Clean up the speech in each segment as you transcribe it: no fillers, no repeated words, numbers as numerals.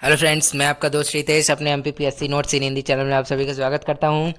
Hello friends, मैं आपका दोस्त रितेश अपने एमपीपीएससी नोट्स इन हिंदी चैनल में आप सभी का स्वागत करता हूं।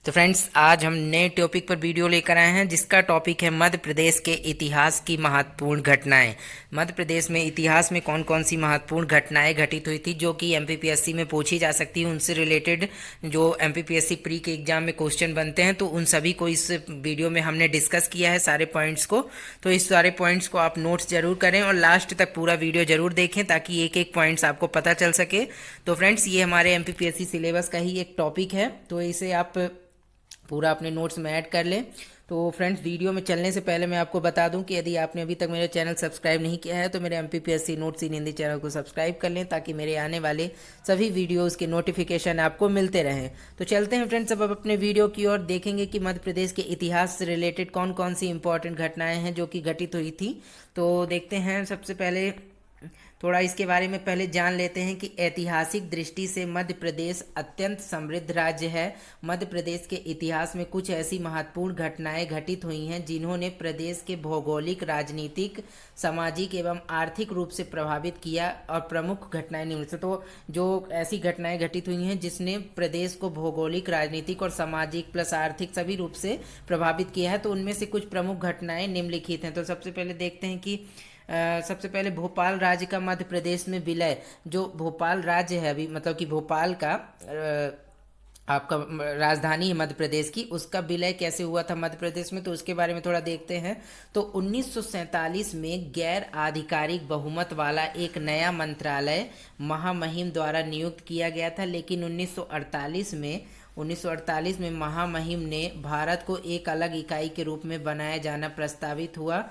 तो फ्रेंड्स, आज हम नए टॉपिक पर वीडियो लेकर आए हैं जिसका टॉपिक है मध्य प्रदेश के इतिहास की महत्वपूर्ण घटनाएं। मध्य प्रदेश में इतिहास में कौन कौन सी महत्वपूर्ण घटनाएं घटित हुई थी जो कि एमपीपीएससी में पूछी जा सकती हैं, उनसे रिलेटेड जो एमपीपीएससी प्री के एग्जाम में क्वेश्चन बनते हैं, तो उन सभी को इस वीडियो में हमने डिस्कस किया है सारे पॉइंट्स को। तो इस सारे पॉइंट्स को आप नोट्स जरूर करें और लास्ट तक पूरा वीडियो जरूर देखें ताकि एक एक पॉइंट्स आपको पता चल सके। तो फ्रेंड्स, ये हमारे एमपीपीएससी सिलेबस का ही एक टॉपिक है, तो इसे आप पूरा अपने नोट्स में ऐड कर लें। तो फ्रेंड्स, वीडियो में चलने से पहले मैं आपको बता दूं कि यदि आपने अभी तक मेरे चैनल सब्सक्राइब नहीं किया है तो मेरे एमपीपीएससी नोट्स इन हिंदी चैनल को सब्सक्राइब कर लें ताकि मेरे आने वाले सभी वीडियोस के नोटिफिकेशन आपको मिलते रहें। तो चलते हैं फ्रेंड्स, अब अपने वीडियो की ओर देखेंगे कि मध्य प्रदेश के इतिहास से रिलेटेड कौन कौन सी इंपॉर्टेंट घटनाएं हैं जो कि घटित हुई थी। तो देखते हैं, सबसे पहले थोड़ा इसके बारे में पहले जान लेते हैं कि ऐतिहासिक दृष्टि से मध्य प्रदेश अत्यंत समृद्ध राज्य है। मध्य प्रदेश के इतिहास में कुछ ऐसी महत्वपूर्ण घटनाएं घटित हुई हैं जिन्होंने प्रदेश के भौगोलिक, राजनीतिक, सामाजिक एवं आर्थिक रूप से प्रभावित किया। और प्रमुख घटनाएं निम्न से, तो जो ऐसी घटनाएं घटित हुई हैं जिसने प्रदेश को भौगोलिक, राजनीतिक और सामाजिक प्लस आर्थिक सभी रूप से प्रभावित किया है, तो उनमें से कुछ प्रमुख घटनाएं निम्नलिखित हैं। तो सबसे पहले देखते हैं कि सबसे पहले भोपाल राज्य का मध्य प्रदेश में विलय। जो भोपाल राज्य है अभी, मतलब कि भोपाल का आपका राजधानी है मध्य प्रदेश की, उसका विलय कैसे हुआ था मध्य प्रदेश में, तो उसके बारे में थोड़ा देखते हैं। तो 1947 में गैर आधिकारिक बहुमत वाला एक नया मंत्रालय महामहिम द्वारा नियुक्त किया गया था, लेकिन 1948 में महामहिम ने भारत को एक अलग इकाई के रूप में बनाया जाना प्रस्तावित हुआ।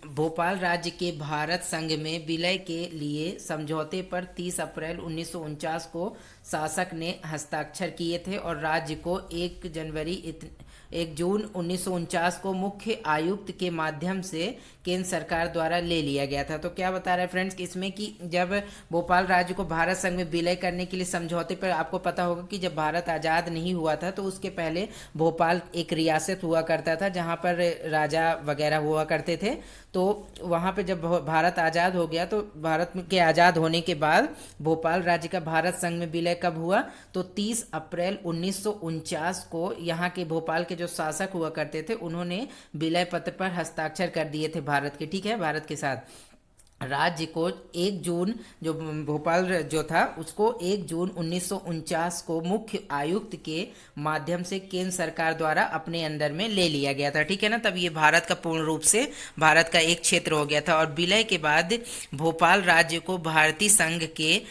भोपाल राज्य के भारत संघ में विलय के लिए समझौते पर 30 अप्रैल 1949 को शासक ने हस्ताक्षर किए थे और राज्य को 1 जून 1949 को मुख्य आयुक्त के माध्यम से केंद्र सरकार द्वारा ले लिया गया था। तो क्या बता रहा है फ्रेंड्स कि इसमें कि जब भोपाल राज्य को भारत संघ में विलय करने के लिए समझौते पर, आपको पता होगा कि जब भारत आज़ाद नहीं हुआ था तो उसके पहले भोपाल एक रियासत हुआ करता था जहाँ पर राजा वगैरह हुआ करते थे। तो वहाँ पे जब भारत आज़ाद हो गया, तो भारत के आज़ाद होने के बाद भोपाल राज्य का भारत संघ में विलय कब हुआ, तो 30 अप्रैल 1949 को यहाँ के भोपाल के जो शासक हुआ करते थे उन्होंने विलय पत्र पर हस्ताक्षर कर दिए थे भारत के, ठीक है, भारत के साथ। राज्य को 1 जून, जो भोपाल जो था उसको 1 जून 1949 को मुख्य आयुक्त के माध्यम से केंद्र सरकार द्वारा अपने अंडर में ले लिया गया था, ठीक है ना। तब ये भारत का पूर्ण रूप से भारत का एक क्षेत्र हो गया था। और विलय के बाद भोपाल राज्य को भारतीय संघ के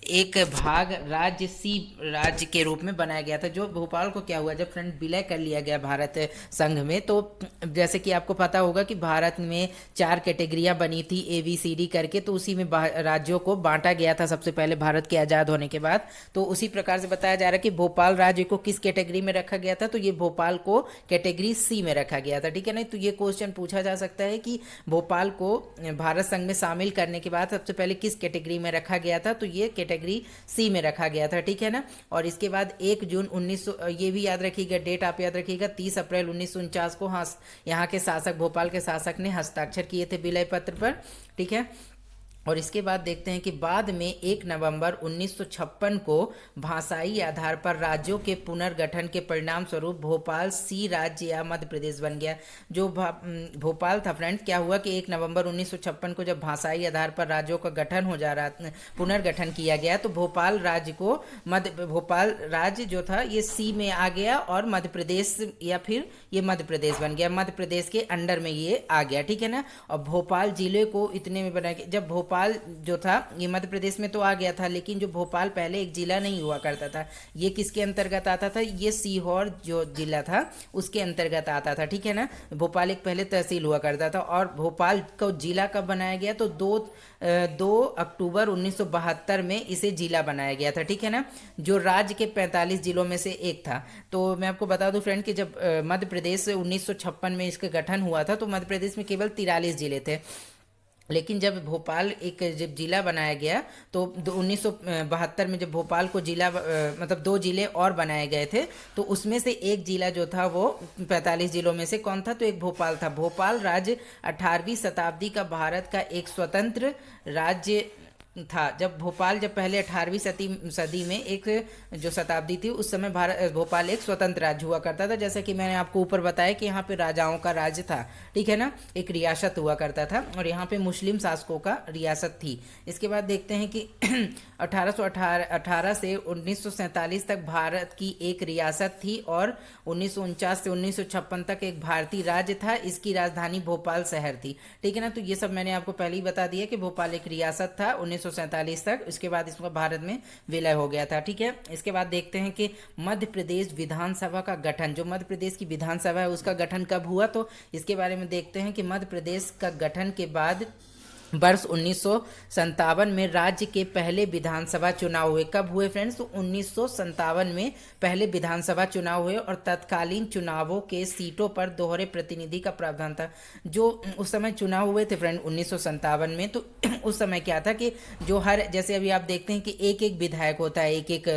एक भाग राज्य के रूप में बनाया गया था। जो भोपाल को क्या हुआ, जब फ्रेंड विलय कर लिया गया भारत संघ में, तो जैसे कि आपको पता होगा कि भारत में 4 कैटेगरियां बनी थी ABCD करके, तो उसी में राज्यों को बांटा गया था सबसे पहले भारत के आज़ाद होने के बाद। तो उसी प्रकार से बताया जा रहा है कि भोपाल राज्य को किस कैटेगरी में रखा गया था, तो ये भोपाल को कैटेगरी C में रखा गया था, ठीक है ना। तो ये क्वेश्चन पूछा जा सकता है कि भोपाल को भारत संघ में शामिल करने के बाद सबसे पहले किस कैटेगरी में रखा गया था, तो ये कैटेगरी C में रखा गया था, ठीक है ना। और इसके बाद 1 जून 1900, ये भी याद रखिएगा, डेट आप याद रखिएगा, 30 अप्रैल 1949 को यहाँ के शासक, भोपाल के शासक ने हस्ताक्षर किए थे विलय पत्र पर, ठीक है। और इसके बाद देखते हैं कि बाद में 1 नवंबर 1956 को भाषाई आधार पर राज्यों के पुनर्गठन के परिणाम स्वरूप भोपाल C राज्य या मध्य प्रदेश बन गया। जो भोपाल था फ्रेंड्स, क्या हुआ कि 1 नवंबर 1956 को जब भाषाई आधार पर राज्यों का गठन हो जा रहा, पुनर्गठन किया गया, तो भोपाल राज्य जो था ये C में आ गया और मध्य प्रदेश, या फिर ये मध्य प्रदेश बन गया, मध्य प्रदेश के अंडर में ये आ गया, ठीक है ना। और भोपाल जिले को इतने में बनाया गया, जब भोपाल जो था ये मध्य प्रदेश में तो आ गया था, लेकिन जो भोपाल पहले एक जिला नहीं हुआ करता था, ये किसके अंतर्गत आता था, ये सीहोर जो जिला था उसके अंतर्गत आता था, ठीक है ना। भोपाल एक पहले तहसील हुआ करता था। और भोपाल को जिला कब बनाया गया, तो 2 अक्टूबर 1972 में इसे जिला बनाया गया था, ठीक है ना, जो राज्य के 45 जिलों में से एक था। तो मैं आपको बता दूं फ्रेंड कि जब मध्य प्रदेश 1956 में इसका गठन हुआ था तो मध्य प्रदेश में केवल 43 जिले थे, लेकिन जब भोपाल एक जब जिला बनाया गया तो 1972 में जब भोपाल को जिला मतलब 2 जिले और बनाए गए थे, तो उसमें से एक जिला जो था वो 45 जिलों में से कौन था, तो एक भोपाल था। भोपाल राज्य 18वीं शताब्दी का भारत का एक स्वतंत्र राज्य था। जब भोपाल जब पहले 18वीं सदी में एक जो शताब्दी थी उस समय भारत भोपाल एक स्वतंत्र राज्य हुआ करता था। जैसा कि मैंने आपको ऊपर बताया कि यहाँ पे राजाओं का राज्य था, ठीक है ना, एक रियासत हुआ करता था और यहाँ पे मुस्लिम शासकों का रियासत थी। इसके बाद देखते हैं कि 1818 से 1947 तक भारत की एक रियासत थी और 1949 से 1956 तक एक भारतीय राज्य था। इसकी राजधानी भोपाल शहर थी, ठीक है ना। तो ये सब मैंने आपको पहले ही बता दिया कि भोपाल एक रियासत था 1947 तक, इसके बाद इसमें भारत में विलय हो गया था, ठीक है। इसके बाद देखते हैं कि मध्य प्रदेश विधानसभा का गठन, जो मध्य प्रदेश की विधानसभा है उसका गठन कब हुआ, तो इसके बारे में देखते हैं कि मध्य प्रदेश का गठन के बाद वर्ष 1957 में राज्य के पहले विधानसभा चुनाव हुए। कब हुए फ्रेंड्स, तो 1957 में पहले विधानसभा चुनाव हुए और तत्कालीन चुनावों के सीटों पर दोहरे प्रतिनिधि का प्रावधान था। जो उस समय चुनाव हुए थे फ्रेंड 1957 में, तो उस समय क्या था कि जो हर, जैसे अभी आप देखते हैं कि एक एक विधायक होता है एक एक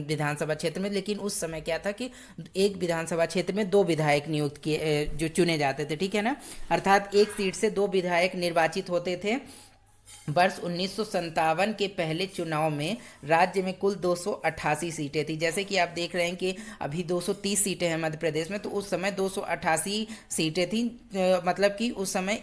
विधानसभा क्षेत्र में, लेकिन उस समय क्या था कि एक विधानसभा क्षेत्र में 2 विधायक नियुक्त किए जो चुने जाते थे, ठीक है ना, अर्थात एक सीट से 2 विधायक निर्वाचित होते थे। वर्ष 1957 के पहले चुनाव में राज्य में कुल 288 सीटें थी। जैसे कि आप देख रहे हैं कि अभी 230 सीटें हैं मध्य प्रदेश में, तो उस समय 288 सीटें थी। मतलब कि उस समय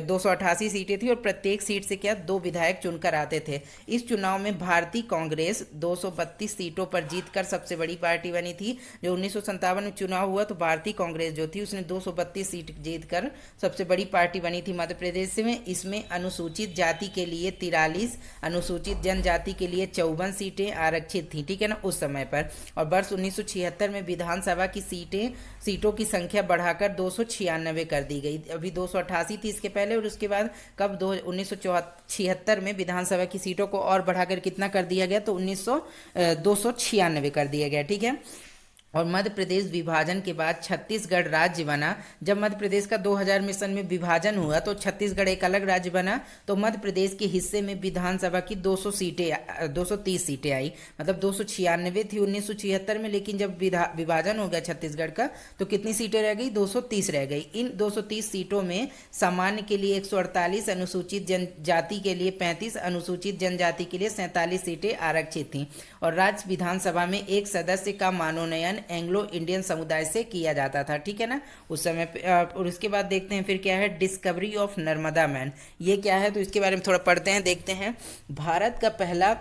288 सीटें थी और प्रत्येक सीट से क्या 2 विधायक चुनकर आते थे। इस चुनाव में भारतीय कांग्रेस 232 सीटों पर जीतकर सबसे बड़ी पार्टी बनी थी। जो 1957 में चुनाव हुआ तो भारतीय कांग्रेस जो थी उसने 232 सीट जीतकर सबसे बड़ी पार्टी बनी थी मध्य प्रदेश में। इसमें अनुसूचित जाति के लिए 43, अनुसूचित जनजाति के लिए 54 सीटें आरक्षित थी, ठीक है ना, उस समय पर। और वर्ष 1976 में विधानसभा की सीटों की संख्या बढ़ाकर 296 कर दी गई। अभी 288 थी इसके पहले, और उसके बाद कब 1976 में विधानसभा की सीटों को और बढ़ाकर कितना कर दिया गया, तो 296 कर दिया गया, ठीक है। और मध्य प्रदेश विभाजन के बाद छत्तीसगढ़ राज्य बना। जब मध्य प्रदेश का 2000 में सन में विभाजन हुआ तो छत्तीसगढ़ एक अलग राज्य बना, तो मध्य प्रदेश के हिस्से में विधानसभा की 230 सीटें आई। मतलब 296 थी 1976 में, लेकिन जब विभाजन हो गया छत्तीसगढ़ का तो कितनी सीटें रह गई, 230 रह गई। इन 230 सीटों में सामान्य के लिए 148, अनुसूचित जनजाति के लिए 35, अनुसूचित जनजाति के लिए 47 सीटें आरक्षित थीं। और राज्य विधानसभा में एक सदस्य का मनोनयन एंग्लो इंडियन समुदाय से किया जाता था, ठीक है ना, उस समय पे। और उसके बाद देखते हैं फिर क्या है, डिस्कवरी ऑफ नर्मदा मैन। ये क्या है, तो इसके बारे में थोड़ा पढ़ते हैं, देखते हैं। भारत का पहला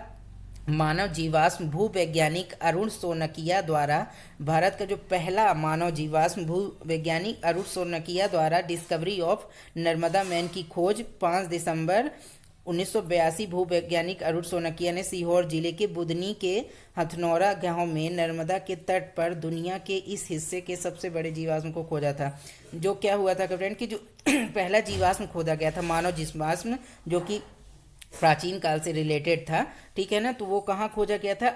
मानव जीवाश्म भूवैज्ञानिक अरुण सोनकिया द्वारा, भारत का जो पहला मानव जीवाश्म भूवैज्ञानिक अरुण सोनकिया द्वारा डिस्कवरी ऑफ नर्मदा मैन की खोज 5 दिसंबर 1982 भूवैज्ञानिक अरुण सोनकिया ने सीहोर जिले के बुदनी के हथनौरा गांव में नर्मदा के तट पर दुनिया के इस हिस्से के सबसे बड़े जीवाश्म को खोजा था। जो क्या हुआ था फ्रेंड कि जो पहला जीवाश्म खोदा गया था, मानव जीवाश्म, जो कि प्राचीन काल से रिलेटेड था, ठीक है ना, तो वो कहाँ खोजा गया था,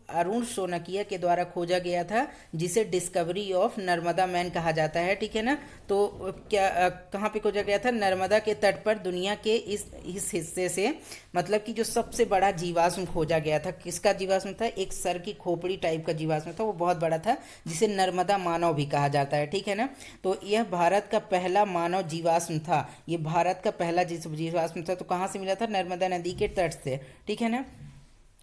अरुण सोनकिया के द्वारा खोजा गया था, जिसे डिस्कवरी ऑफ नर्मदा मैन कहा जाता है, ठीक है ना। तो क्या कहाँ पे खोजा गया था, नर्मदा के तट पर दुनिया के इस हिस्से से, मतलब कि जो सबसे बड़ा जीवाश्म खोजा गया था, किसका जीवाश्म था, एक सर की खोपड़ी टाइप का जीवाश्म था, वो बहुत बड़ा था, जिसे नर्मदा मानव भी कहा जाता है, ठीक है ना। तो यह भारत का पहला मानव जीवाश्म था, ये भारत का पहला जीवाश्म था। तो कहाँ से मिला था, नर्मदा नदी के तट से, ठीक है ना,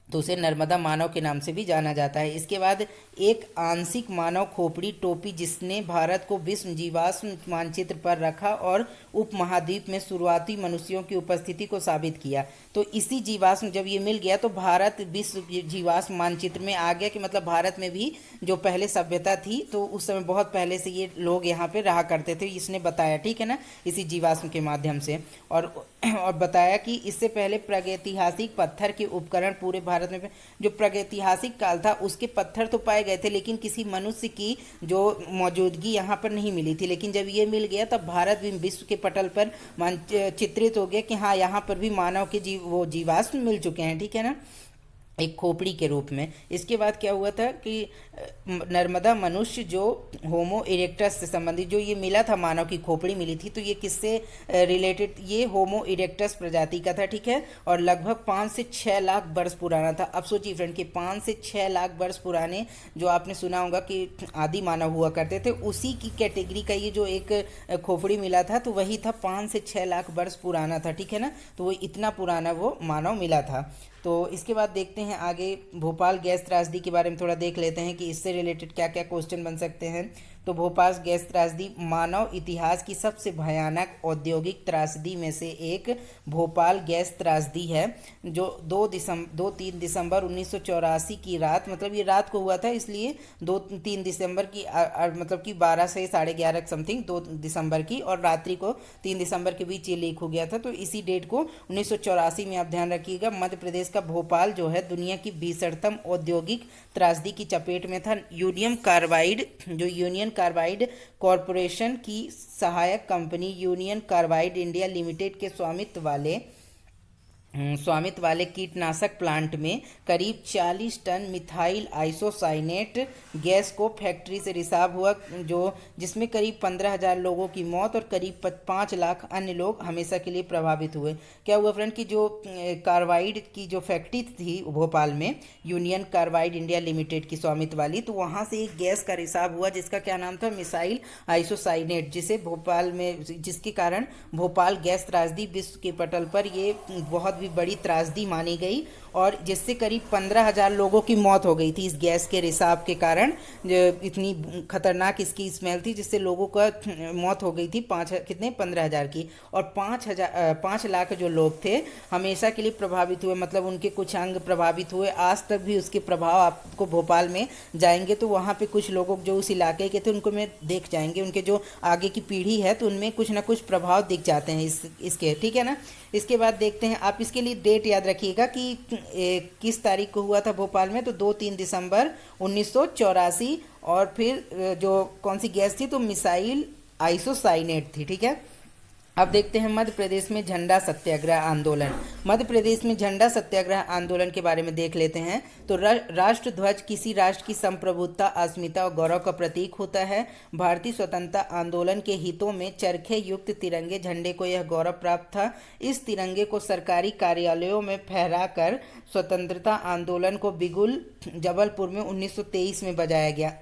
तो उसे नर्मदा मानव के नाम से भी जाना जाता है। इसके बाद एक आंशिक मानव खोपड़ी टोपी, जिसने भारत को विश्व जीवाश्म मानचित्र पर रखा और उपमहाद्वीप में शुरुआती मनुष्यों की उपस्थिति को साबित किया। तो इसी जीवाश्म जब ये मिल गया तो भारत विश्व जीवाश्म मानचित्र में आ गया, कि मतलब भारत में भी जो पहले सभ्यता थी तो उस समय बहुत पहले से ये लोग यहाँ पे रहा करते थे, इसने बताया, ठीक है ना, इसी जीवाश्म के माध्यम से। और बताया कि इससे पहले प्रागैतिहासिक पत्थर के उपकरण पूरे भारत में, जो प्रागैतिहासिक काल था उसके पत्थर तो पाए गए थे, लेकिन किसी मनुष्य की जो मौजूदगी यहाँ पर नहीं मिली थी। लेकिन जब ये मिल गया तब भारत भी विश्व के पटल पर चित्रित हो गया कि हाँ, यहाँ पर भी मानव के जीवाश्म मिल चुके हैं, ठीक है ना। एक खोपड़ी के रूप में। इसके बाद क्या हुआ था कि नर्मदा मनुष्य जो होमो इरेक्टस से संबंधित जो ये मिला था, मानव की खोपड़ी मिली थी, तो ये किससे रिलेटेड, ये होमो इरेक्टस प्रजाति का था, ठीक है। और लगभग 5 से 6 लाख वर्ष पुराना था। अब सोचिए फ्रेंड कि 5 से 6 लाख वर्ष पुराने, जो आपने सुना होगा कि आदि मानव हुआ करते थे, उसी की कैटेगरी का ये जो एक खोपड़ी मिला था, तो वही था 5 से 6 लाख वर्ष पुराना था, ठीक है ना। तो वो इतना पुराना वो मानव मिला था। तो इसके बाद देखते हैं आगे, भोपाल गैस त्रासदी के बारे में थोड़ा देख लेते हैं कि इससे रिलेटेड क्या क्या क्वेश्चन बन सकते हैं। तो भोपाल गैस त्रासदी मानव इतिहास की सबसे भयानक औद्योगिक त्रासदी में से एक भोपाल गैस त्रासदी है, जो 2-3 दिसंबर 1984 की रात, मतलब ये रात को हुआ था, इसलिए 2-3 दिसंबर की मतलब कि 12 से 11:30 समथिंग 2 दिसंबर की, और रात्रि को 3 दिसंबर के बीच ये लीक हो गया था। तो इसी डेट को 1984 में आप ध्यान रखिएगा, मध्य प्रदेश का भोपाल जो है दुनिया की भीषणतम औद्योगिक त्रासदी की चपेट में था। यूनियन कार्बाइड कॉरपोरेशन की सहायक company union carbide India limited के स्वामित्व वाले कीटनाशक प्लांट में करीब 40 टन मिथाइल आइसोसाइनेट गैस को फैक्ट्री से रिसाव हुआ, जिसमें करीब 15,000 लोगों की मौत और करीब 5 लाख अन्य लोग हमेशा के लिए प्रभावित हुए। क्या हुआ फ्रेंड कि जो कार्बाइड की जो फैक्ट्री थी भोपाल में, यूनियन कार्बाइड इंडिया लिमिटेड की स्वामित्व वाली, तो वहाँ से एक गैस का रिसाव हुआ जिसका क्या नाम था, मिसाइल आइसोसाइनेट, जिसके कारण भोपाल गैस त्रासदी विश्व के पटल पर ये बहुत भी बड़ी त्रासदी मानी गई, और जिससे करीब 15,000 लोगों की मौत हो गई थी इस गैस के रिसाव के कारण। इतनी खतरनाक इसकी स्मेल थी जिससे लोगों का मौत हो गई थी 15,000 की, और 5 लाख जो लोग थे हमेशा के लिए प्रभावित हुए, मतलब उनके कुछ अंग प्रभावित हुए। आज तक भी उसके प्रभाव आपको भोपाल में जाएंगे तो वहाँ पे कुछ लोगों जो उस इलाके के थे उनको में देख जाएंगे, उनके जो आगे की पीढ़ी है तो उनमें कुछ ना कुछ प्रभाव दिख जाते हैं इसके, ठीक है ना। इसके बाद देखते हैं, आप इसके लिए डेट याद रखिएगा कि किस तारीख को हुआ था भोपाल में, तो 2-3 दिसंबर 1984, और फिर जो कौन सी गैस थी, तो मिसाइल आइसोसाइनेट थी, ठीक है। अब देखते हैं मध्य प्रदेश में झंडा सत्याग्रह आंदोलन। मध्य प्रदेश में झंडा सत्याग्रह आंदोलन के बारे में देख लेते हैं। तो राष्ट्र ध्वज किसी राष्ट्र की संप्रभुता, अस्मिता और गौरव का प्रतीक होता है। भारतीय स्वतंत्रता आंदोलन के हितों में चरखे युक्त तिरंगे झंडे को यह गौरव प्राप्त था। इस तिरंगे को सरकारी कार्यालयों में फहराकर स्वतंत्रता आंदोलन को बिगुल जबलपुर में 1923 में बजाया गया।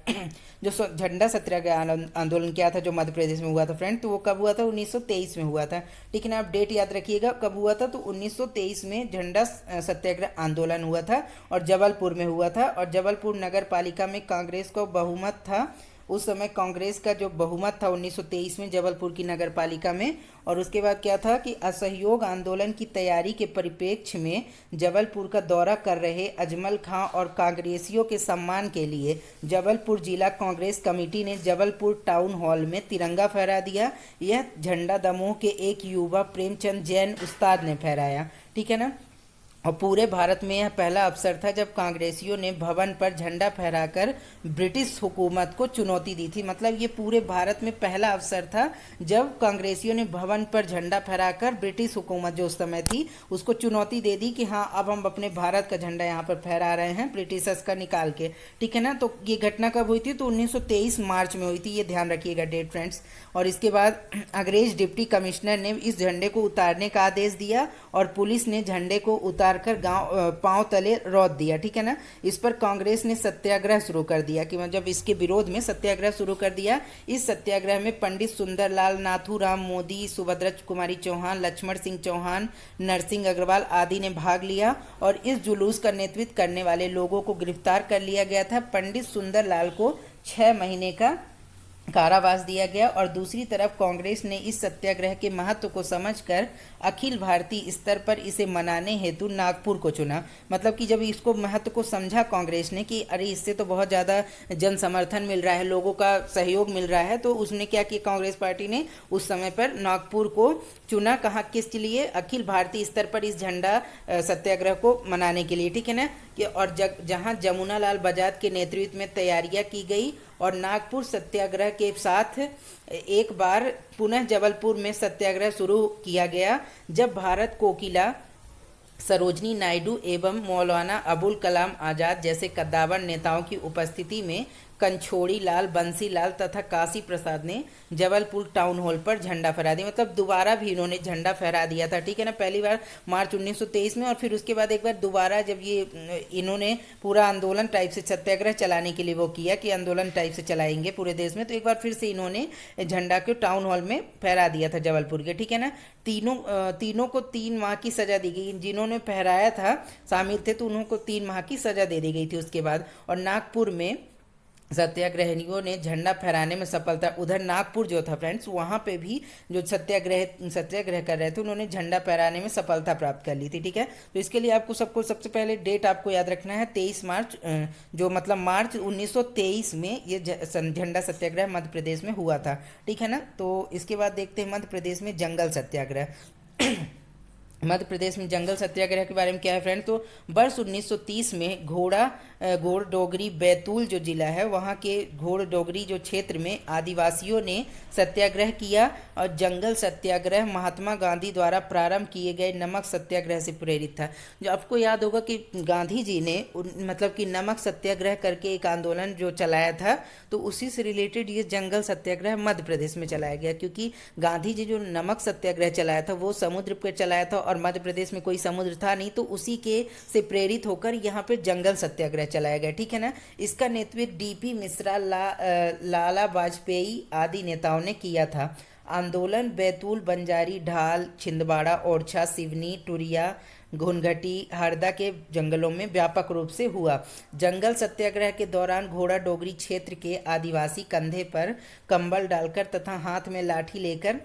जो झंडा सत्याग्रह आंदोलन क्या था जो मध्य प्रदेश में हुआ था फ्रेंड, तो वो कब हुआ था, 1923 में हुआ था, ठीक है ना। आप डेट याद रखिएगा कब हुआ था, तो 1923 में झंडा सत्याग्रह आंदोलन हुआ था और जबलपुर में हुआ था। और जबलपुर नगर पालिका में कांग्रेस को बहुमत था। उस समय कांग्रेस का जो बहुमत था 1923 में जबलपुर की नगर पालिका में। और उसके बाद क्या था कि असहयोग आंदोलन की तैयारी के परिप्रेक्ष्य में जबलपुर का दौरा कर रहे अजमल खां और कांग्रेसियों के सम्मान के लिए जबलपुर जिला कांग्रेस कमेटी ने जबलपुर टाउन हॉल में तिरंगा फहरा दिया। यह झंडा दमोह के एक युवा प्रेमचंद जैन उस्ताद ने फहराया, ठीक है ना। और पूरे भारत में यह पहला अवसर था जब कांग्रेसियों ने भवन पर झंडा फहराकर ब्रिटिश हुकूमत को चुनौती दी थी। मतलब ये पूरे भारत में पहला अवसर था जब कांग्रेसियों ने भवन पर झंडा फहराकर ब्रिटिश हुकूमत जो उस समय थी उसको चुनौती दे दी कि हाँ अब हम अपने भारत का झंडा यहाँ पर फहरा रहे हैं ब्रिटिशर्स का निकाल के, ठीक है ना। तो ये घटना कब हुई थी, तो 1923 मार्च में हुई थी, ये ध्यान रखिएगा डेट फ्रेंड्स। और इसके बाद अंग्रेज डिप्टी कमिश्नर ने इस झंडे को उतारने का आदेश दिया और पुलिस ने झंडे को उतारकर पांव तले रौंद दिया, ठीक है ना। इस पर कांग्रेस ने सत्याग्रह शुरू कर दिया कि मतलब इसके विरोध में सत्याग्रह शुरू कर दिया। इस सत्याग्रह में पंडित सुंदरलाल, नाथूराम मोदी, सुभद्रा कुमारी चौहान, लक्ष्मण सिंह चौहान, नरसिंह अग्रवाल आदि ने भाग लिया और इस जुलूस का नेतृत्व करने वाले लोगों को गिरफ्तार कर लिया गया था। पंडित सुंदरलाल को 6 महीने का कारावास दिया गया। और दूसरी तरफ कांग्रेस ने इस सत्याग्रह के महत्व को समझकर अखिल भारतीय स्तर पर इसे मनाने हेतु नागपुर को चुना। मतलब कि जब इसको महत्व को समझा कांग्रेस ने कि अरे इससे तो बहुत ज़्यादा जन समर्थन मिल रहा है, लोगों का सहयोग मिल रहा है, तो उसने क्या किया, कांग्रेस पार्टी ने उस समय पर नागपुर को चुना। कहाँ, किस लिए, अखिल भारतीय स्तर पर इस झंडा सत्याग्रह को मनाने के लिए, ठीक है ना। कि और जहाँ जमुना लाल बजाज के नेतृत्व में तैयारियां की गई और नागपुर सत्याग्रह के साथ एक बार पुनः जबलपुर में सत्याग्रह शुरू किया गया। जब भारत कोकिला सरोजनी नायडू एवं मौलाना अबुल कलाम आज़ाद जैसे कद्दावर नेताओं की उपस्थिति में कंछोड़ी लाल, बंसी लाल तथा काशी प्रसाद ने जबलपुर टाउन हॉल पर झंडा फहरा दिया। मतलब दोबारा भी इन्होंने झंडा फहरा दिया था, ठीक है ना। पहली बार मार्च 1923 में, और फिर उसके बाद एक बार दोबारा जब ये इन्होंने पूरा आंदोलन टाइप से सत्याग्रह चलाने के लिए वो किया कि आंदोलन टाइप से चलाएंगे पूरे देश में, तो एक बार फिर से इन्होंने झंडा को टाउन हॉल में फहरा दिया था जबलपुर के, ठीक है ना। तीनों को 3 माह की सजा दी गई। जिन्होंने फहराया था शामिल थे तो उन्होंने 3 माह की सजा दे दी गई थी उसके बाद। और नागपुर में सत्याग्रहियों ने झंडा फहराने में सफलता, उधर नागपुर जो था फ्रेंड्स, वहाँ पे भी जो सत्याग्रह कर रहे थे उन्होंने झंडा फहराने में सफलता प्राप्त कर ली थी, ठीक है। तो इसके लिए आपको सबको सबसे पहले डेट आपको याद रखना है 23 मार्च, जो मतलब मार्च 1923 में ये झंडा सत्याग्रह मध्य प्रदेश में हुआ था, ठीक है ना। तो इसके बाद देखते हैं मध्य प्रदेश में जंगल सत्याग्रह। मध्य प्रदेश में जंगल सत्याग्रह के बारे में क्या है फ्रेंड, तो वर्ष 1930 में घोड़ डोगरी बैतूल जो जिला है वहाँ के घोड़ डोगरी जो क्षेत्र में आदिवासियों ने सत्याग्रह किया। और जंगल सत्याग्रह महात्मा गांधी द्वारा प्रारंभ किए गए नमक सत्याग्रह से प्रेरित था। जो आपको याद होगा कि गांधी जी ने मतलब कि नमक सत्याग्रह करके एक आंदोलन जो चलाया था, तो उसी से रिलेटेड ये जंगल सत्याग्रह मध्य प्रदेश में चलाया गया, क्योंकि गांधी जी जो नमक सत्याग्रह चलाया था वो समुद्र पर चलाया था और मध्य प्रदेश में कोई समुद्र था नहीं, तो उसी के से प्रेरित होकर यहाँ पे जंगल सत्याग्रह चलाया गया, ठीक है ना। इसका नेतृत्व डीपी मिश्रा, लाला वाजपेयी आदि नेताओं ने किया था। आंदोलन बैतूल, बंजारी, ढाल, छिंदवाड़ा, ओरछा, सिवनी, टुरिया, घुनघटी, हरदा के जंगलों में व्यापक रूप से हुआ। जंगल सत्याग्रह के दौरान घोड़ा डोगरी क्षेत्र के आदिवासी कंधे पर कंबल डालकर तथा हाथ में लाठी लेकर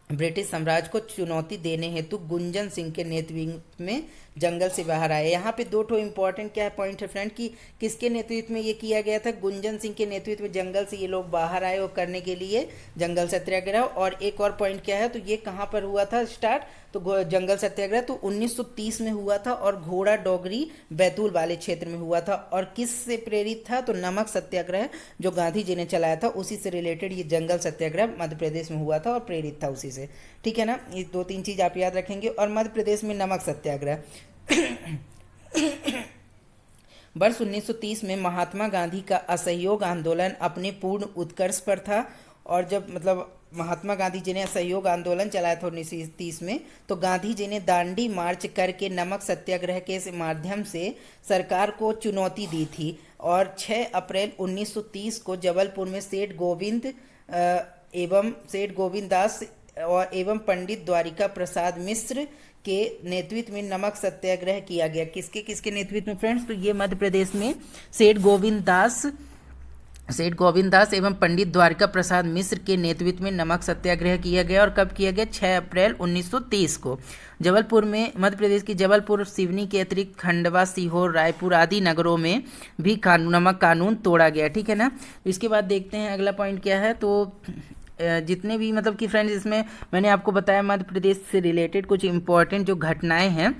ब्रिटिश साम्राज्य को चुनौती देने हेतु गुंजन सिंह के नेतृत्व में जंगल से बाहर आए। यहाँ पे 2 इंपॉर्टेंट क्या पॉइंट है फ्रेंड कि किसके नेतृत्व में ये किया गया था, गुंजन सिंह के नेतृत्व में जंगल से ये लोग बाहर आए और करने के लिए जंगल सत्याग्रह। और एक और पॉइंट क्या है, तो ये कहाँ पर हुआ था स्टार्ट, तो जंगल सत्याग्रह तो 1930 में हुआ था और घोड़ा डोगरी बैतूल वाले क्षेत्र में हुआ था। और किस से प्रेरित था, तो नमक सत्याग्रह जो गांधी जी ने चलाया था उसी से रिलेटेड ये जंगल सत्याग्रह मध्य प्रदेश में हुआ था और प्रेरित था उसी से, ठीक है ना। ये 2-3 चीज आप याद रखेंगे। और मध्य प्रदेश में नमक सत्याग्रह वर्ष 1930 में महात्मा गांधी का असहयोग आंदोलन अपने पूर्ण उत्कर्ष पर था। और जब मतलब महात्मा गांधी जी ने असहयोग आंदोलन चलाया था 1930 में, तो गांधी जी ने दांडी मार्च करके नमक सत्याग्रह के माध्यम से सरकार को चुनौती दी थी। और 6 अप्रैल 1930 को जबलपुर में सेठ गोविंद दास एवं पंडित द्वारिका प्रसाद मिश्र के नेतृत्व में नमक सत्याग्रह किया गया। किसके किसके नेतृत्व में फ्रेंड्स, तो ये मध्य प्रदेश में सेठ गोविंद दास एवं पंडित द्वारिका प्रसाद मिश्र के नेतृत्व में नमक सत्याग्रह किया गया। और कब किया गया, 6 अप्रैल 1930 को जबलपुर में। मध्य प्रदेश की जबलपुर, सिवनी के अतिरिक्त खंडवा, सीहोर, रायपुर आदि नगरों में भी नमक कानून तोड़ा गया, ठीक है ना। इसके बाद देखते हैं अगला पॉइंट क्या है। तो जितने भी मतलब कि फ्रेंड्स इसमें मैंने आपको बताया मध्य प्रदेश से रिलेटेड कुछ इंपॉर्टेंट जो घटनाएं हैं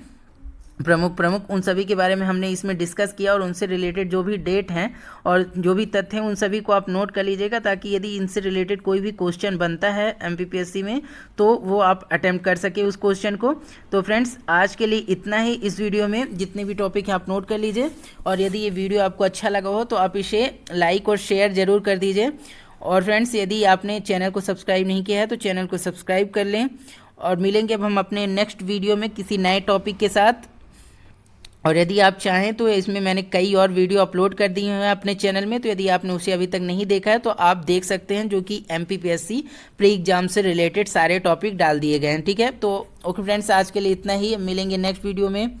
प्रमुख उन सभी के बारे में हमने इसमें डिस्कस किया। और उनसे रिलेटेड जो भी डेट हैं और जो भी तथ्य हैं उन सभी को आप नोट कर लीजिएगा, ताकि यदि इनसे रिलेटेड कोई भी क्वेश्चन बनता है MPPSC में तो वो आप अटेम्प्ट कर सके उस क्वेश्चन को। तो फ्रेंड्स आज के लिए इतना ही इस वीडियो में, जितने भी टॉपिक हैं आप नोट कर लीजिए। और यदि ये वीडियो आपको अच्छा लगा हो तो आप इसे लाइक और शेयर ज़रूर कर दीजिए। और फ्रेंड्स यदि आपने चैनल को सब्सक्राइब नहीं किया है तो चैनल को सब्सक्राइब कर लें। और मिलेंगे अब हम अपने नेक्स्ट वीडियो में किसी नए टॉपिक के साथ। और यदि आप चाहें तो इसमें मैंने कई और वीडियो अपलोड कर दी हैं अपने चैनल में, तो यदि आपने उसे अभी तक नहीं देखा है तो आप देख सकते हैं, जो कि MPPSC प्री एग्जाम से रिलेटेड सारे टॉपिक डाल दिए गए हैं, ठीक है। तो ओके फ्रेंड्स आज के लिए इतना ही, मिलेंगे नेक्स्ट वीडियो में।